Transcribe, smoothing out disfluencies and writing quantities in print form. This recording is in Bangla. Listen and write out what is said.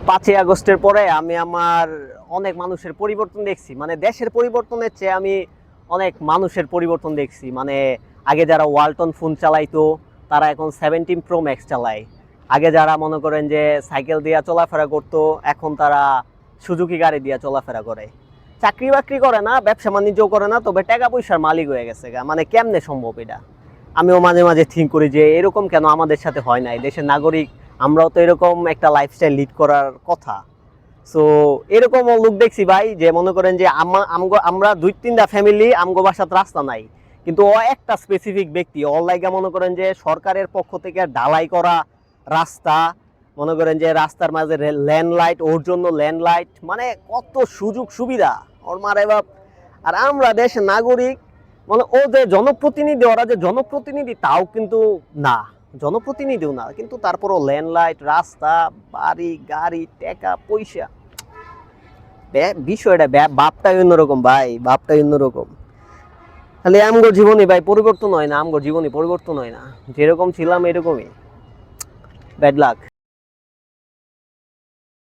5ই আগস্টের পরে আমি আমার অনেক মানুষের পরিবর্তন দেখছি, মানে দেশের পরিবর্তনের চেয়ে আমি অনেক মানুষের পরিবর্তন দেখছি। মানে আগে যারা ওয়ালটন ফোন চালাইতো তারা এখন 17 Pro Max চালায়। আগে যারা মনে করেন যে সাইকেল দিয়ে চলাফেরা করতো এখন তারা সুজুকি গাড়ি দিয়ে চলাফেরা করে। চাকরি বাকরি করে না, ব্যবসা বাণিজ্য করে না, তবে টাকা পয়সার মালিক হয়ে গেছে গা। মানে কেমনে সম্ভব এটা? আমিও মাঝে মাঝে থিঙ্ক করি যে এরকম কেন আমাদের সাথে হয় নাই। দেশের নাগরিক আমরাও তো এরকম একটা লাইফস্টাইল লিড করার কথা। সো এরকম লোক দেখছি ভাই, যে মনে করেন যে আমরা 2-3টা ফ্যামিলি আমগো বাসাত রাস্তা নাই, কিন্তু ও একটা স্পেসিফিক ব্যক্তি ওর লাইগা মনে করেন যে সরকারের পক্ষ থেকে ঢালাই করা রাস্তা, মনে করেন যে রাস্তার মাঝে ল্যান্ড লাইট, ওর জন্য ল্যান্ড লাইট, মানে কত সুযোগ সুবিধা ওর মারে বাপ। আর আমরা দেশের নাগরিক, মানে ও যে জনপ্রতিনিধি, ওরা যে জনপ্রতিনিধি তাও কিন্তু না, জনপ্রতিনিধিও না, কিন্তু তারপরও ল্যান্ড লাইট, রাস্তা, বাড়ি, গাড়ি, টাকা পয়সা, বিষয়টা বাপটাই অন্যরকম ভাই, বাপটাই অন্যরকম। খালি আমগো জীবনে ভাই পরিবর্তন হয় না, আমগো জীবনে পরিবর্তন হয় না, যেরকম ছিলাম এরকমই। Bad luck.